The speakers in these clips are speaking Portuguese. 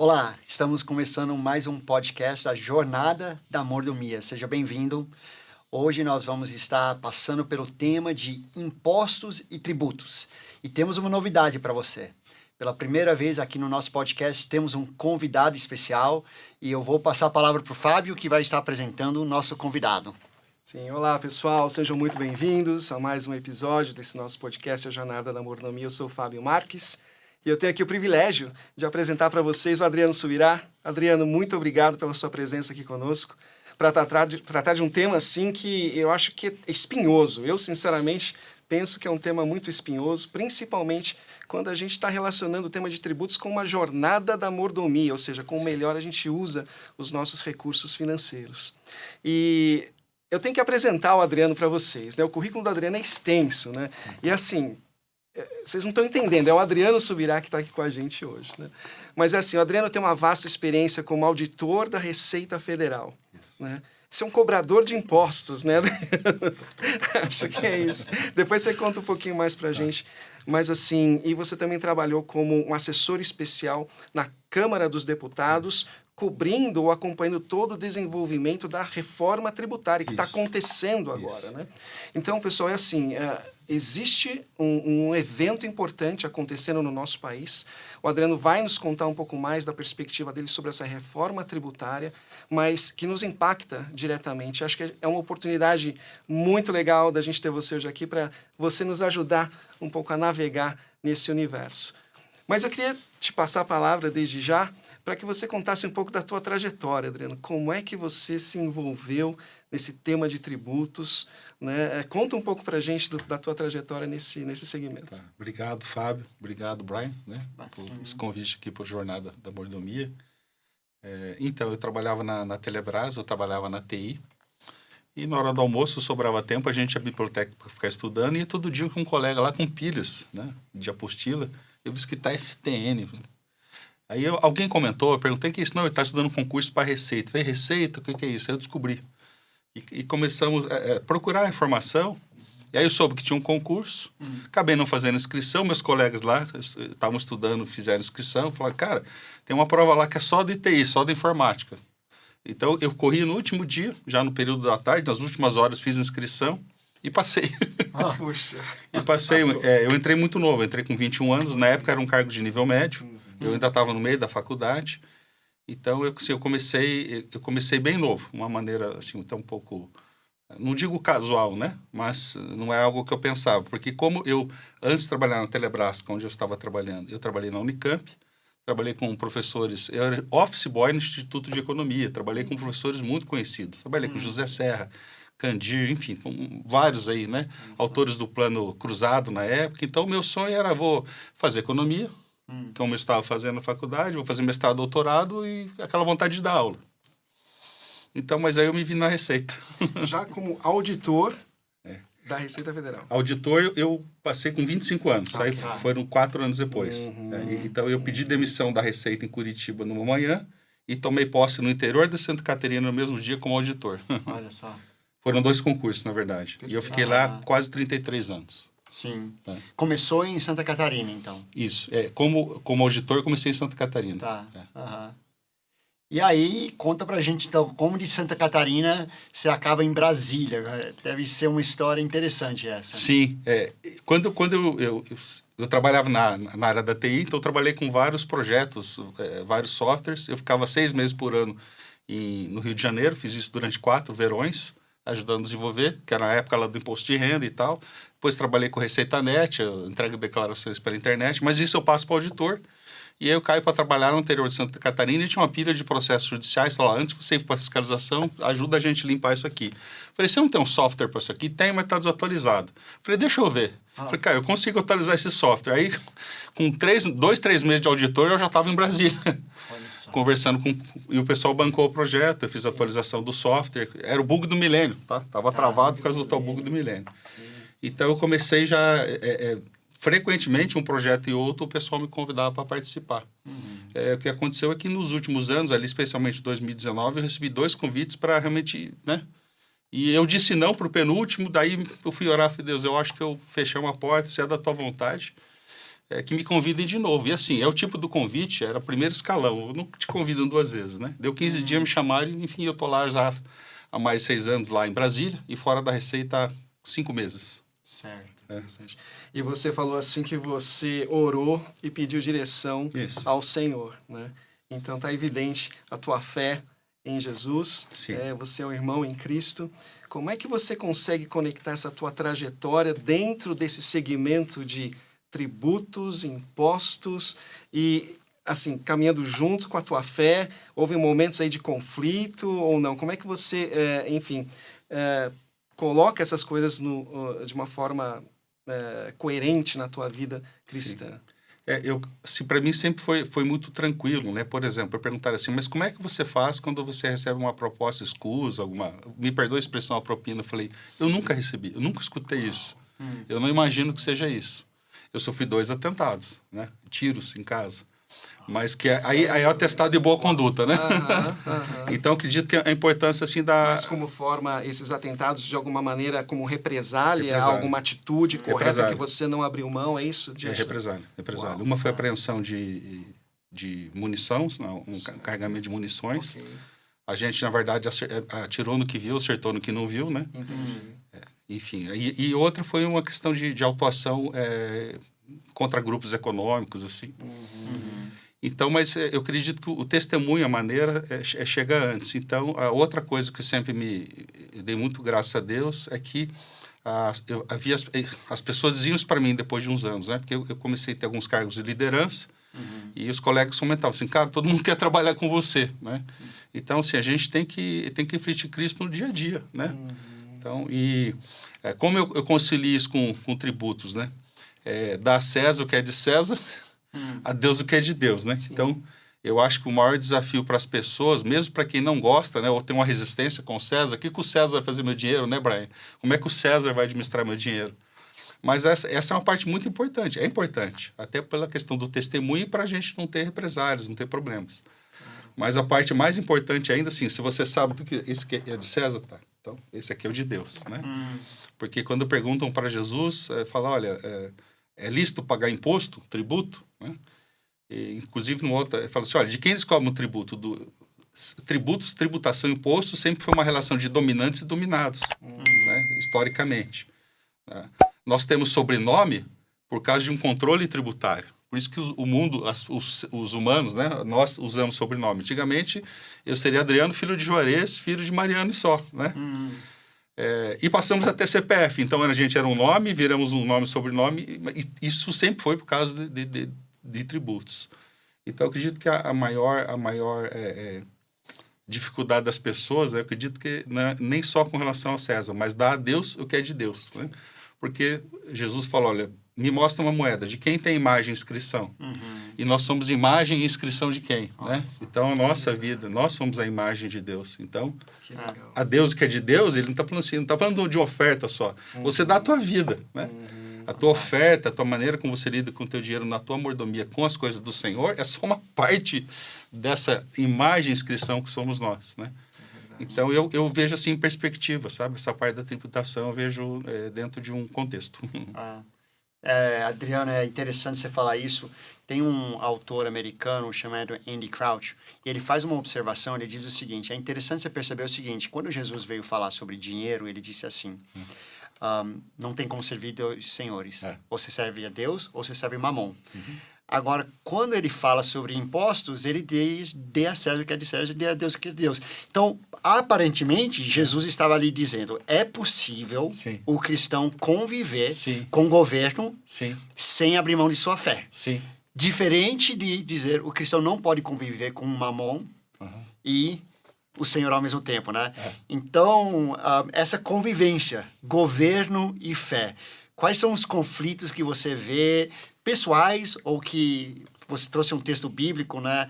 Olá, estamos começando mais um podcast, A Jornada da Mordomia. Seja bem-vindo. Hoje nós vamos estar passando pelo tema de impostos e tributos. E temos uma novidade para você. Pela primeira vez aqui no nosso podcast, temos um convidado especial e eu vou passar a palavra para o Fábio, que vai estar apresentando o nosso convidado. Sim, olá pessoal, sejam muito bem-vindos a mais um episódio desse nosso podcast, A Jornada da Mordomia. Eu sou o Fábio Marques e eu tenho aqui o privilégio de apresentar para vocês o Adriano Subirá. Adriano, muito obrigado pela sua presença aqui conosco para tratar de um tema assim que eu acho que é espinhoso. Eu, sinceramente, penso que é um tema muito espinhoso, principalmente quando a gente está relacionando o tema de tributos com uma jornada da mordomia, ou seja, como melhor a gente usa os nossos recursos financeiros. E eu tenho que apresentar o Adriano para vocês, né? O currículo do Adriano é extenso, né? E assim, vocês não estão entendendo, é o Adriano Subirá que está aqui com a gente hoje, né? Mas é assim, o Adriano tem uma vasta experiência como auditor da Receita Federal, né? Você é um cobrador de impostos, né? Acho que é isso. Depois você conta um pouquinho mais para a gente. Mas assim, e você também trabalhou como um assessor especial na Câmara dos Deputados, cobrindo ou acompanhando todo o desenvolvimento da reforma tributária que está acontecendo agora, né? Então, pessoal, é assim, existe um evento importante acontecendo no nosso país. O Adriano vai nos contar um pouco mais da perspectiva dele sobre essa reforma tributária, mas que nos impacta diretamente. Acho que é uma oportunidade muito legal da gente ter você hoje aqui para você nos ajudar um pouco a navegar nesse universo. Mas eu queria te passar a palavra desde já para que você contasse um pouco da tua trajetória, Adriano. Como é que você se envolveu nesse tema de tributos, né? Conta um pouco para a gente da tua trajetória nesse segmento. Tá. Obrigado, Fábio. Obrigado, Brian, né, por esse convite aqui para a Jornada da Mordomia. Então, eu trabalhava na Telebrás, eu trabalhava na TI, e na hora do almoço sobrava tempo, a gente ia à biblioteca para ficar estudando, e todo dia com um colega lá com pilhas, né, de apostila, eu vi que tá FTN. Aí alguém comentou, eu perguntei o que é isso. Não, ele está estudando concurso para Receita. Eu falei, Receita? O que é isso? Aí eu descobri. E começamos a procurar informação. E aí eu soube que tinha um concurso. Acabei não fazendo inscrição. Meus colegas lá estavam estudando, fizeram inscrição. Falaram, cara, tem uma prova lá que é só de TI, só de informática. Então eu corri no último dia, já no período da tarde, nas últimas horas fiz inscrição e passei. Puxa. E passei. Eu entrei muito novo, entrei com 21 anos. Na época era um cargo de nível médio. Eu ainda estava no meio da faculdade. Então, eu comecei bem novo, uma maneira, assim, até um pouco, não digo casual, né? Mas não é algo que eu pensava. Porque como eu, antes de trabalhar na Telebrás, onde eu estava trabalhando, eu trabalhei na Unicamp, trabalhei com professores, eu era office boy no Instituto de Economia, trabalhei com professores muito conhecidos, trabalhei com José Serra, Candir, enfim, com vários aí, né? Autores do Plano Cruzado na época. Então, meu sonho era, vou fazer economia, como eu estava fazendo na faculdade, vou fazer mestrado, doutorado e aquela vontade de dar aula. Então, mas aí eu me vi na Receita. Já como auditor da Receita Federal. Auditor, eu passei com 25 anos, aí foram 4 anos depois. Então, eu pedi demissão da Receita em Curitiba numa manhã e tomei posse no interior de Santa Catarina no mesmo dia como auditor. Olha só. Foram 2 concursos, na verdade. E eu fiquei lá quase 33 anos. Sim. Começou em Santa Catarina, então. Isso. Como auditor, eu comecei em Santa Catarina. Tá. E aí, conta pra gente, então, como de Santa Catarina você acaba em Brasília. Deve ser uma história interessante essa. Sim. Quando eu trabalhava na área da TI, então eu trabalhei com vários projetos, vários softwares. Eu ficava 6 meses por ano no Rio de Janeiro, fiz isso durante 4 verões, ajudando a desenvolver, que era a época lá do imposto de renda e tal. Depois trabalhei com ReceitaNet, eu entrego declarações pela internet, mas isso eu passo para o auditor. E aí eu caio para trabalhar no interior de Santa Catarina e tinha uma pilha de processos judiciais. Falei, antes de você ir para fiscalização, ajuda a gente a limpar isso aqui. Falei, você não tem um software para isso aqui? Tem, mas está desatualizado. Falei, deixa eu ver. Falei, cara, eu consigo atualizar esse software. Aí, com 2, 3 meses de auditor, eu já estava em Brasília. Conversando com... E o pessoal bancou o projeto, eu fiz a atualização do software. Era o bug do milênio, tá? Estava travado por causa do tal bug do milênio. Sim. Então, eu comecei já... frequentemente, um projeto e outro, o pessoal me convidava para participar. O que aconteceu é que nos últimos anos, ali especialmente em 2019, eu recebi 2 convites para realmente, né? E eu disse não para o penúltimo, daí eu fui orar, falei, Deus, eu acho que eu fechei uma porta, se é da tua vontade. que me convidem de novo. E assim, é o tipo do convite, era o primeiro escalão. Eu nunca te convidam 2 vezes, né? Deu 15 dias, me chamaram, enfim, eu tô lá já há mais 6 anos lá em Brasília e fora da Receita há 5 meses. Certo. Interessante. E você falou assim que você orou e pediu direção Isso. ao Senhor, né? Então tá evidente a tua fé em Jesus, Sim. Você é um irmão em Cristo. Como é que você consegue conectar essa tua trajetória dentro desse segmento de tributos, impostos e, assim, caminhando junto com a tua fé? Houve momentos aí de conflito ou não? Como é que você, coloca essas coisas de uma forma coerente na tua vida cristã? Assim, para mim sempre foi muito tranquilo, né? Por exemplo, eu perguntar assim, mas como é que você faz quando você recebe uma proposta escusa, me perdoa a expressão, a propina? Eu falei, eu nunca recebi, eu nunca escutei isso. Eu não imagino que seja isso. Eu sofri 2 atentados, né? Tiros em casa. Mas que aí é o atestado de boa conduta, né? Então, acredito que a importância, assim, Mas como forma esses atentados, de alguma maneira, como represália. Alguma atitude correta que você não abriu mão, é isso? Represália. Uma foi apreensão de munição, carregamento de munições. Okay. A gente, na verdade, atirou no que viu, acertou no que não viu, né? Entendi. Enfim, e outra foi uma questão de autuação contra grupos econômicos, assim. Então, mas eu acredito que o testemunho, a maneira, chega antes. Então, a outra coisa que sempre eu dei muito graças a Deus é que as pessoas diziam isso para mim depois de uns anos, né? Porque eu comecei a ter alguns cargos de liderança e os colegas comentavam assim, cara, todo mundo quer trabalhar com você, né? Então, assim, a gente tem que refletir Cristo no dia a dia, né? Então, como eu concilio isso com tributos, né? Dar a César o que é de César, a Deus o que é de Deus, né? Sim. Então, eu acho que o maior desafio para as pessoas, mesmo para quem não gosta, né, ou tem uma resistência com o César, o que o César vai fazer meu dinheiro, né, Brian? Como é que o César vai administrar meu dinheiro? Mas essa é uma parte muito importante, é importante, até pela questão do testemunho e para a gente não ter represálias, não ter problemas. Mas a parte mais importante ainda, assim, se você sabe que esse aqui é de César, tá? Então, esse aqui é o de Deus, né? Porque quando perguntam para Jesus, fala, olha, é lícito pagar imposto, tributo, né? E, inclusive, no outro, fala assim, olha, de quem eles cobram o tributo? Tributos, tributação e imposto sempre foi uma relação de dominantes e dominados, né? Historicamente. Né? Nós temos sobrenome por causa de um controle tributário. Por isso que o mundo, os humanos, né? Nós usamos sobrenome. Antigamente, eu seria Adriano, filho de Juarez, filho de Mariano e só, né? E passamos a ter CPF. Então, a gente era um nome, viramos um nome, sobrenome. E isso sempre foi por causa de tributos. Então, eu acredito que a maior dificuldade das pessoas, eu acredito que nem só com relação a César, mas dar a Deus o que é de Deus. Né? Porque Jesus falou, olha, me mostra uma moeda, de quem tem imagem e inscrição? E nós somos imagem e inscrição de quem? Né? Então, a nossa vida, nós somos a imagem de Deus. Então, a Deus que é de Deus, ele não está falando assim, não está falando de oferta só. Você dá a tua vida, né? A tua oferta, a tua maneira como você lida com o teu dinheiro, na tua mordomia, com as coisas do Senhor, é só uma parte dessa imagem e inscrição que somos nós, né? Então, eu vejo assim em perspectiva, sabe? Essa parte da tributação eu vejo dentro de um contexto. Adriano, é interessante você falar isso. Tem um autor americano chamado Andy Crouch, e ele faz uma observação, ele diz o seguinte, é interessante você perceber o seguinte, quando Jesus veio falar sobre dinheiro, ele disse assim, não tem como servir 2 senhores, ou você serve a Deus, ou você serve Mamon. Agora, quando ele fala sobre impostos, ele diz, dê a César o que é de César, dê a Deus o que é de Deus. Então, aparentemente, Jesus estava ali dizendo, é possível o cristão conviver com o governo sem abrir mão de sua fé. Diferente de dizer, o cristão não pode conviver com Mamon e o Senhor ao mesmo tempo, né? Então, essa convivência, governo e fé, quais são os conflitos que você vê pessoais ou que você trouxe um texto bíblico, né?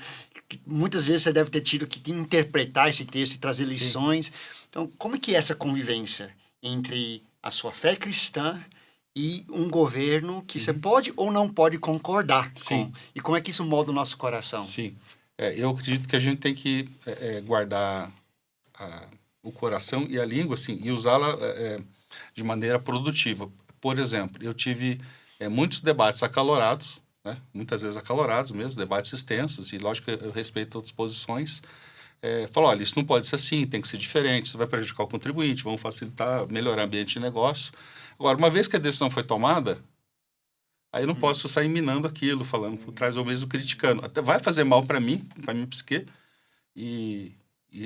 Que muitas vezes você deve ter tido que interpretar esse texto e trazer lições. Então, como é que é essa convivência entre a sua fé cristã e um governo que você pode ou não pode concordar com? E como é que isso molda o nosso coração? Eu acredito que a gente tem que guardar o coração e a língua, assim, e usá-la de maneira produtiva. Por exemplo, eu tive muitos debates acalorados né? Muitas vezes acalorados mesmo, debates extensos, e lógico que eu respeito outras posições. Falou, olha, isso não pode ser assim, tem que ser diferente, isso vai prejudicar o contribuinte, vamos facilitar, melhorar o ambiente de negócio. Agora, uma vez que a decisão foi tomada, aí eu não posso sair minando aquilo, falando por trás ou mesmo criticando. Até vai fazer mal para mim, para minha psique. E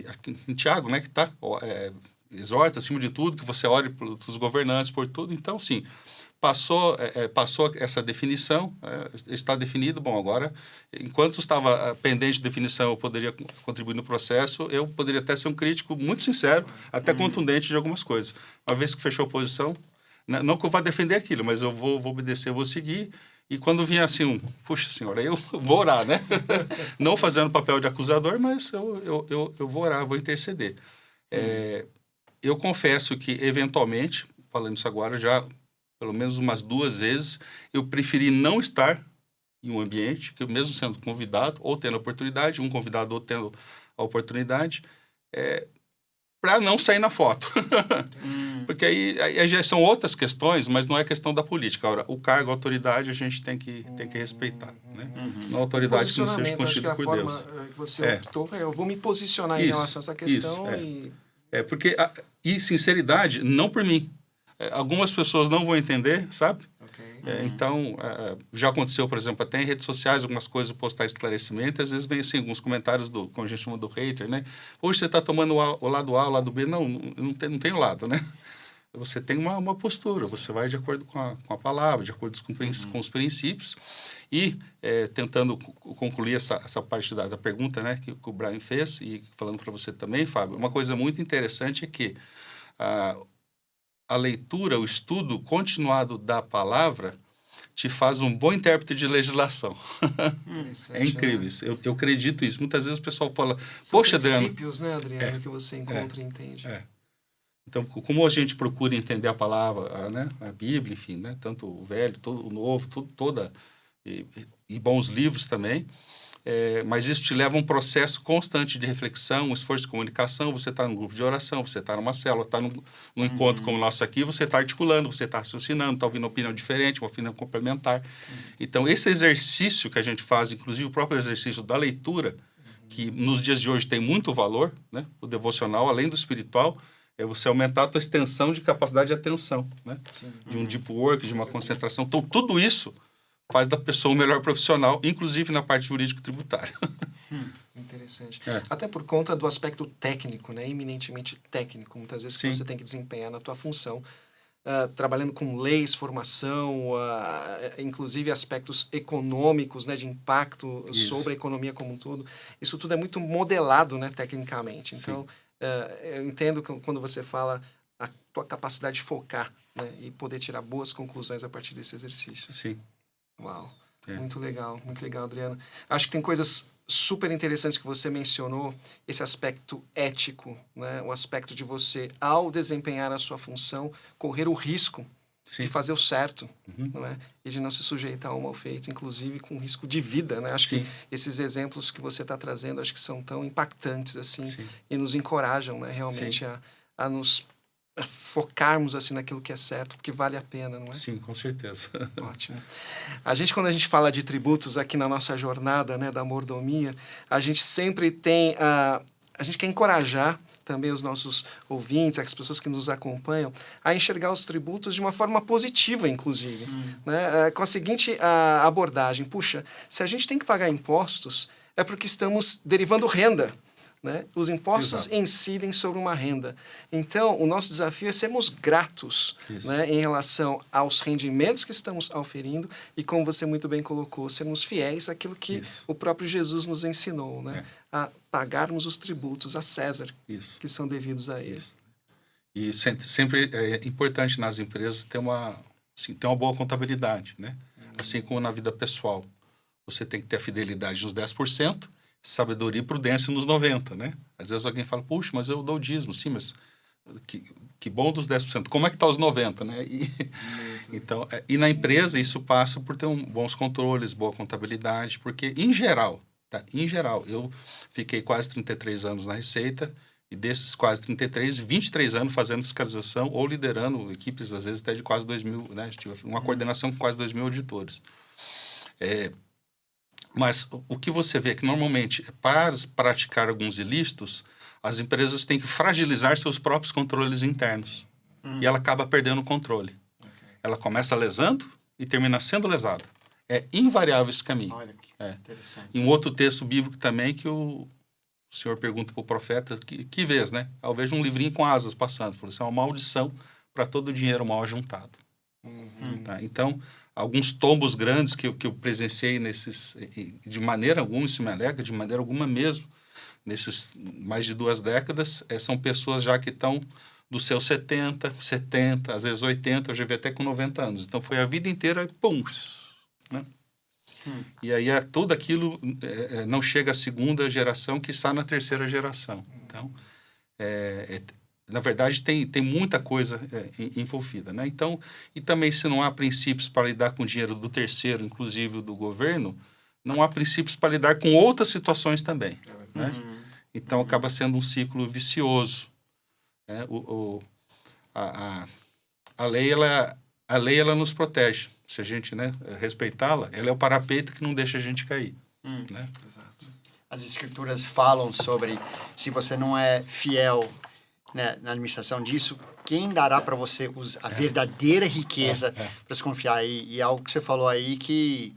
aqui em Tiago, né, que está, exorta, acima de tudo, que você ore pelos governantes, por tudo. Então, sim, passou essa definição, está definido. Bom, agora, enquanto estava pendente de definição, eu poderia contribuir no processo, eu poderia até ser um crítico muito sincero, até contundente de algumas coisas. Uma vez que fechou a posição, não que eu vá defender aquilo, mas eu vou obedecer, eu vou seguir. E quando vinha assim, puxa senhora, eu vou orar, né? Não fazendo papel de acusador, mas eu vou orar, vou interceder. Eu confesso que, eventualmente, falando isso agora, já pelo menos umas 2 vezes, eu preferi não estar em um ambiente, que eu mesmo sendo convidado, ou tendo a oportunidade, um convidado ou tendo a oportunidade, para não sair na foto. Porque aí já são outras questões, mas não é questão da política. Agora, o cargo, a autoridade, a gente tem que respeitar. Né? Não a autoridade que não seja constituída por Deus. Acho que a forma que você optou, eu vou me posicionar em relação a essa questão. Porque, e sinceridade, não por mim. Algumas pessoas não vão entender, sabe? Então, já aconteceu, por exemplo, até em redes sociais, algumas coisas, postar esclarecimento, às vezes vem assim, alguns comentários como a gente chama do hater, né? Hoje você está tomando o lado A, o lado B. Não tem o lado, né? Você tem uma postura, você vai de acordo com a palavra, de acordo com os princípios. E, tentando concluir essa parte da pergunta, né, que o Brian fez, e falando para você também, Fábio, uma coisa muito interessante é que a leitura, o estudo continuado da palavra te faz um bom intérprete de legislação. É incrível isso. Eu acredito isso. Muitas vezes o pessoal fala, poxa, Adriano... São princípios, né, Adriano, que você encontra e entende. Então, como a gente procura entender a palavra, né, a Bíblia, enfim, né, tanto o Velho, todo o Novo, e bons livros também, mas isso te leva a um processo constante de reflexão, um esforço de comunicação. Você está num grupo de oração, você está numa célula, está num encontro como o nosso aqui, você está articulando, você está raciocinando, está ouvindo uma opinião diferente, uma opinião complementar. Então, esse exercício que a gente faz, inclusive o próprio exercício da leitura, que nos dias de hoje tem muito valor, né, o devocional, além do espiritual, é você aumentar a tua extensão de capacidade de atenção, né? De um deep work, de uma concentração. Então, tudo isso faz da pessoa um melhor profissional, inclusive na parte jurídico-tributária. Interessante. Até por conta do aspecto técnico, né? Eminentemente técnico, muitas vezes, que você tem que desempenhar na tua função, trabalhando com leis, formação, inclusive aspectos econômicos, né? De impacto sobre a economia como um todo. Isso tudo é muito modelado, né? Tecnicamente. Então, eu entendo que quando você fala a tua capacidade de focar, né? E poder tirar boas conclusões a partir desse exercício. Sim. Uau, muito legal, Adriano. Acho que tem coisas super interessantes que você mencionou, esse aspecto ético, né? O aspecto de você, ao desempenhar a sua função, correr o risco de fazer o certo, não é? E de não se sujeitar ao mal feito, inclusive com risco de vida, né? Acho que esses exemplos que você está trazendo, acho que são tão impactantes, assim, e nos encorajam, né? Realmente a nos focarmos, assim, naquilo que é certo, porque vale a pena, não é? Sim, com certeza. Ótimo. Quando a gente fala de tributos aqui na nossa jornada, né, da mordomia, a gente sempre tem... A gente quer encorajar também os nossos ouvintes, as pessoas que nos acompanham, a enxergar os tributos de uma forma positiva, inclusive. Né? Com a seguinte abordagem: puxa, se a gente tem que pagar impostos, é porque estamos derivando renda. Né? Os impostos incidem sobre uma renda. Então, o nosso desafio é sermos gratos, né, em relação aos rendimentos que estamos auferindo e, como você muito bem colocou, sermos fiéis àquilo que o próprio Jesus nos ensinou, né? A pagarmos os tributos a César, que são devidos a ele. E sempre é importante nas empresas ter uma boa contabilidade, né? Assim como na vida pessoal. Você tem que ter a fidelidade nos 10%, sabedoria e prudência nos 90%, né? Às vezes alguém fala, puxa, mas eu dou dízimo. Sim, mas que bom dos 10%. Como é que está os 90%, né? Então, e na empresa isso passa por ter bons controles, boa contabilidade, porque em geral, eu fiquei quase 33 anos na Receita, e desses quase 33, 23 anos fazendo fiscalização ou liderando equipes, às vezes até de quase 2.000, né? Tive uma coordenação com quase 2.000 auditores. Mas o que você vê é que, normalmente, para praticar alguns ilícitos, as empresas têm que fragilizar seus próprios controles internos. E ela acaba perdendo o controle. Ela começa lesando e termina sendo lesada. É invariável esse caminho. Olha que interessante. Em um outro texto bíblico também, que o Senhor pergunta para o profeta, que vês, né? Eu vejo um livrinho com asas passando. Falou, isso é uma maldição para todo o dinheiro mal ajuntado. Tá? Então, alguns tombos grandes que eu presenciei de maneira alguma, isso me alega, de maneira alguma mesmo, nesses mais de 2 décadas, são pessoas já que estão dos seus 70, às vezes 80, eu já vi até com 90 anos. Então, foi a vida inteira, pum, né? E aí, tudo aquilo não chega à 2ª geração, que está na 3ª geração. Então, na verdade, tem muita coisa envolvida, né? Então, e também, se não há princípios para lidar com o dinheiro do terceiro, inclusive do governo, não há princípios para lidar com outras situações também, né? Então, acaba sendo um ciclo vicioso. Né? A lei, ela nos protege. Se a gente, né, respeitá-la, ela é o parapeito que não deixa a gente cair. Né? Exato. As escrituras falam sobre se você não é fiel, né, na administração disso, quem dará para você a verdadeira riqueza para se confiar? E algo que você falou aí que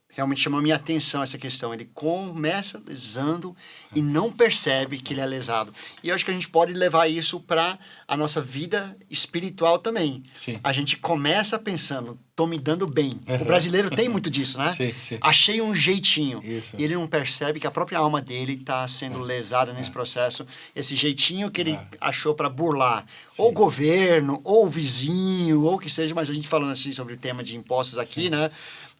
realmente chamou a minha atenção, essa questão. Ele começa lesando e não percebe que ele é lesado. E eu acho que a gente pode levar isso para a nossa vida espiritual também. Sim. A gente começa pensando, tô me dando bem. O brasileiro tem muito disso, né? Sim, sim. Achei um jeitinho. Isso. E ele não percebe que a própria alma dele está sendo lesada nesse processo. Esse jeitinho que ele achou para burlar. Sim. Ou o governo, ou o vizinho, ou o que seja. Mas a gente falando assim sobre o tema de impostos aqui, né?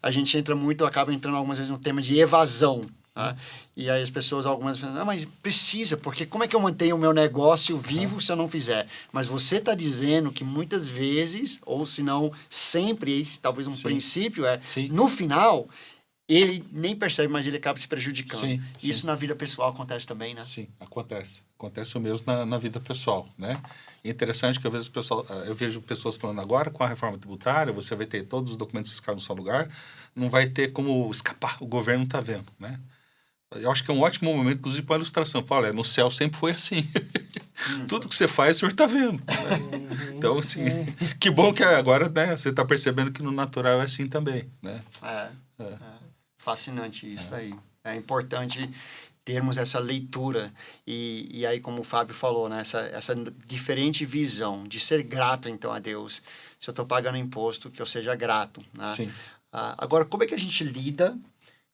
A gente acaba entrando algumas vezes no tema de evasão. Tá? E aí as pessoas, algumas falam, mas precisa, porque como é que eu mantenho o meu negócio vivo se eu não fizer? Mas você está dizendo que muitas vezes, ou se não sempre, talvez um princípio no final, ele nem percebe, mas ele acaba se prejudicando. Sim. Isso na vida pessoal acontece também, né? Sim, acontece. Acontece o mesmo na vida pessoal, né? É interessante que às vezes eu vejo pessoas falando agora, com a reforma tributária, você vai ter todos os documentos fiscais no seu lugar, não vai ter como escapar, o governo não está vendo, né? Eu acho que é um ótimo momento, inclusive, para a ilustração. Fala, no céu sempre foi assim. Tudo que você faz, o senhor está vendo. Né? Então, assim, que bom que agora, né, você está percebendo que no natural é assim também, né? Fascinante isso aí. É importante termos essa leitura e aí, como o Fábio falou, né, essa diferente visão de ser grato, então, a Deus. Se eu estou pagando imposto, que eu seja grato. Né? Sim. Agora, como é que a gente lida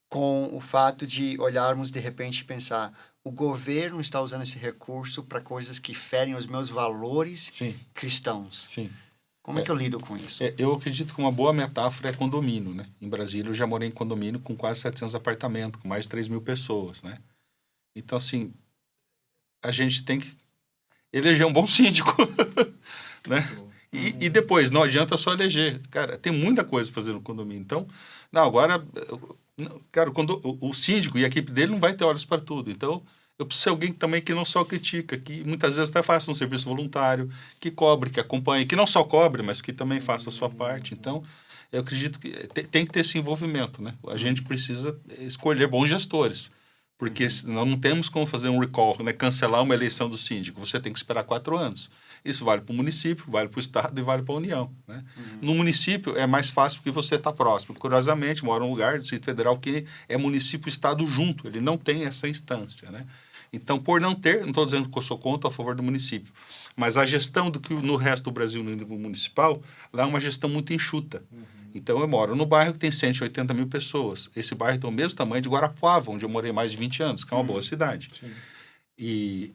com o fato de olharmos, de repente, e pensar o governo está usando esse recurso para coisas que ferem os meus valores cristãos? Sim. Como é que eu lido com isso? Eu acredito que uma boa metáfora é condomínio, né? Em Brasília, eu já morei em condomínio com quase 700 apartamentos, com mais de 3 mil pessoas, né? Então, assim, a gente tem que eleger um bom síndico, né? E depois, não adianta só eleger. Cara, tem muita coisa para fazer no condomínio. Então, agora, cara, quando o síndico e a equipe dele não vai ter olhos para tudo. Então, eu preciso ser alguém também que não só critica, que muitas vezes até faça um serviço voluntário, que cobre, que acompanhe, que não só cobre, mas que também faça a sua parte. Então, eu acredito que tem que ter esse envolvimento, né? A gente precisa escolher bons gestores, porque senão não temos como fazer um recall, né? Cancelar uma eleição do síndico. Você tem que esperar 4 anos. Isso vale para o município, vale para o estado e vale para a União, né? No município é mais fácil porque você está próximo. Curiosamente, mora num lugar do Distrito Federal que é município e estado junto. Ele não tem essa instância, né? Então, por não ter, não estou dizendo que eu sou contra ou a favor do município, mas a gestão do que no resto do Brasil, no nível municipal, lá é uma gestão muito enxuta. Então, eu moro no bairro que tem 180 mil pessoas. Esse bairro tem o mesmo tamanho de Guarapuava, onde eu morei mais de 20 anos, que é uma boa cidade. Sim. E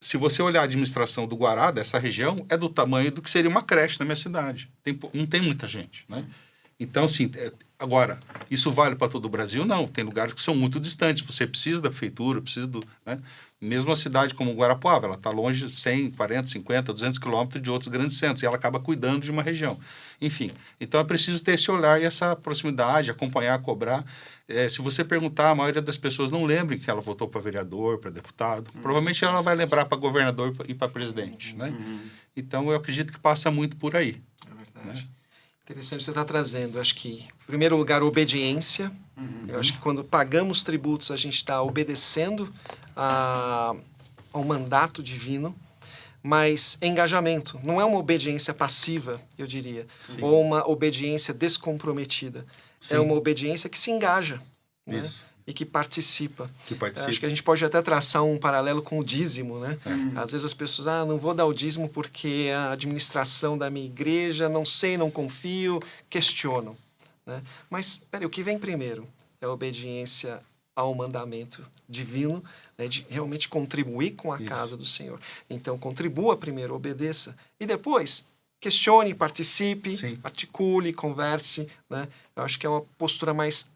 se você olhar a administração do Guará, dessa região, é do tamanho do que seria uma creche na minha cidade. Não tem muita gente, né? Então, assim, agora, isso vale para todo o Brasil? Não. Tem lugares que são muito distantes. Você precisa da prefeitura, precisa do... Né? Mesmo uma cidade como Guarapuava, ela está longe de 100, 40, 50, 200 quilômetros de outros grandes centros. E ela acaba cuidando de uma região. Enfim, então é preciso ter esse olhar e essa proximidade, acompanhar, cobrar. Se você perguntar, a maioria das pessoas não lembra que ela votou para vereador, para deputado. Provavelmente ela vai lembrar para governador e para presidente, né? Então, eu acredito que passa muito por aí. É verdade. Né? Interessante você estar trazendo. Acho que, em primeiro lugar, obediência. Eu acho que quando pagamos tributos, a gente está obedecendo ao mandato divino. Mas engajamento. Não é uma obediência passiva, eu diria. Sim. Ou uma obediência descomprometida. Sim. É uma obediência que se engaja. Né? Isso. E que participa. Que participa. Acho que a gente pode até traçar um paralelo com o dízimo, né? Às vezes as pessoas, não vou dar o dízimo porque a administração da minha igreja, não sei, não confio, questionam. Né? Mas, peraí, o que vem primeiro? É a obediência ao mandamento divino, né, de realmente contribuir com a casa do Senhor. Então, contribua primeiro, obedeça, e depois questione, participe, Sim. articule, converse. Né? Eu acho que é uma postura mais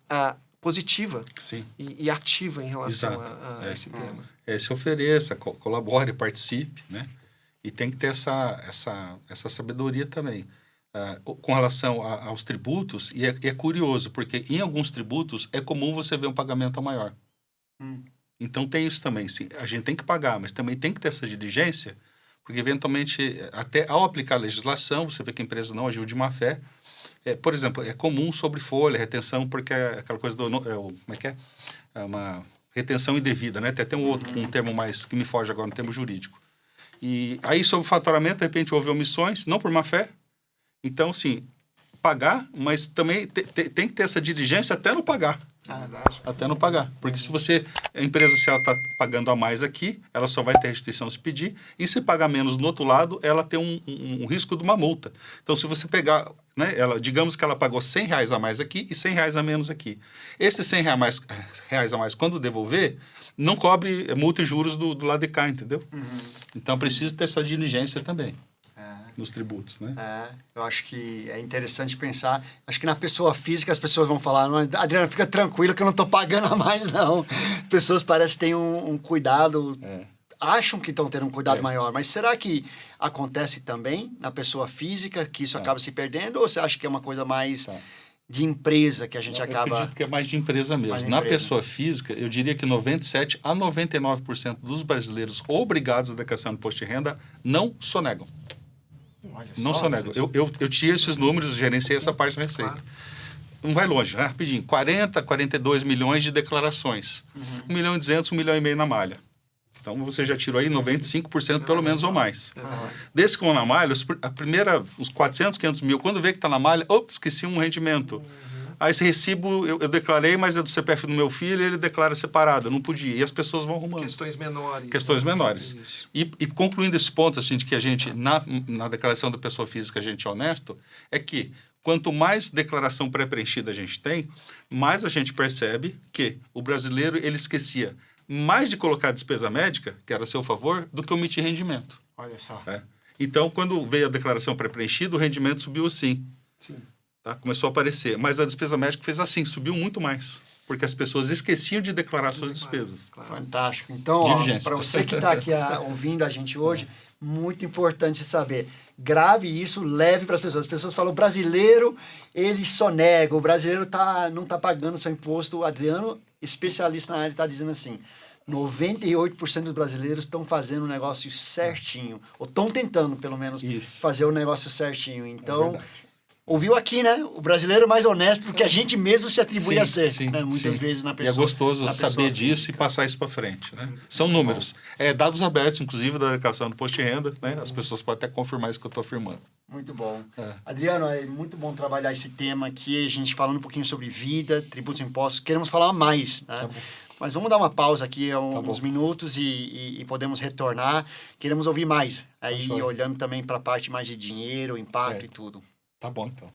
positiva Sim. e ativa em relação Exato. a esse tema. Se ofereça, colabore, participe, né? E tem que ter essa sabedoria também. Com relação aos tributos, e é curioso, porque em alguns tributos é comum você ver um pagamento maior. Então tem isso também. Sim, a gente tem que pagar, mas também tem que ter essa diligência, porque eventualmente, até ao aplicar a legislação, você vê que a empresa não agiu de má fé. Por exemplo, é comum sobre folha, retenção, porque é aquela coisa do... como é que é? É uma retenção indevida, né? Tem até um termo mais que me foge agora, no termo jurídico. E aí, sobre o faturamento, de repente, houve omissões, não por má fé. Então, assim, pagar, mas também tem que ter essa diligência até não pagar. Até não pagar. Porque se a empresa, se ela está pagando a mais aqui, ela só vai ter restituição se pedir. E se pagar menos no outro lado, ela tem um risco de uma multa. Então, se você pegar, né, digamos que ela pagou R$100 a mais aqui e R$100 a menos aqui. Esses R$100 a mais, quando devolver, não cobre multa e juros do lado de cá, entendeu? Então, precisa ter essa diligência também. Nos tributos, né? Eu acho que é interessante pensar. Acho que na pessoa física as pessoas vão falar, Adriano, fica tranquilo que eu não estou pagando a mais, não. As pessoas parecem ter um cuidado, acham que estão tendo um cuidado maior, mas será que acontece também na pessoa física, que isso acaba se perdendo, ou você acha que é uma coisa mais de empresa que a gente acaba... Eu acredito que é mais de empresa mesmo. Na pessoa física, eu diria que 97% a 99% dos brasileiros obrigados à declaração de imposto de renda não sonegam. Não sonego. Eu tinha esses números, gerenciei essa parte da Receita. Claro. Não vai longe, rapidinho. 42 milhões de declarações. 1.200.000, 1,5 milhão na malha. Então, você já tirou aí 95% pelo menos ou mais. Desses que vão na malha, os 400, 500 mil, quando vê que está na malha, esqueci um rendimento. Aí esse recibo eu declarei, mas é do CPF do meu filho, ele declara separado, eu não podia. E as pessoas vão arrumando. Questões menores. Questões menores. E concluindo esse ponto, assim, de que a gente, na declaração da pessoa física, a gente é honesto, é que quanto mais declaração pré-preenchida a gente tem, mais a gente percebe que o brasileiro, ele esquecia mais de colocar despesa médica, que era a seu favor, do que omitir rendimento. Olha só. Então, quando veio a declaração pré-preenchida, o rendimento subiu assim. Sim. Começou a aparecer. Mas a despesa médica fez assim, subiu muito mais. Porque as pessoas esqueciam de declarar suas despesas. Claro. Fantástico. Então, para você que está aqui ouvindo a gente hoje, muito importante saber. Grave isso, leve para as pessoas. As pessoas falam, o brasileiro, ele sonega, o brasileiro não está pagando seu imposto. O Adriano, especialista na área, está dizendo assim, 98% dos brasileiros estão fazendo o negócio certinho. Ou estão tentando, pelo menos, fazer o negócio certinho. Então... ouviu aqui, né? O brasileiro mais honesto do que a gente mesmo se atribui a ser. Né? Muitas vezes na pessoa. E é gostoso saber disso e passar isso para frente. Né? São números. Dados abertos, inclusive, da declaração do imposto de renda. Né? As pessoas podem até confirmar isso que eu estou afirmando. Muito bom. Adriano, é muito bom trabalhar esse tema aqui. A gente falando um pouquinho sobre vida, tributos e impostos. Queremos falar mais. Né? Tá bom. Mas vamos dar uma pausa aqui, uns minutos, e podemos retornar. Queremos ouvir mais. Aí olhando também para a parte mais de dinheiro, impacto e tudo. Tá bom, então.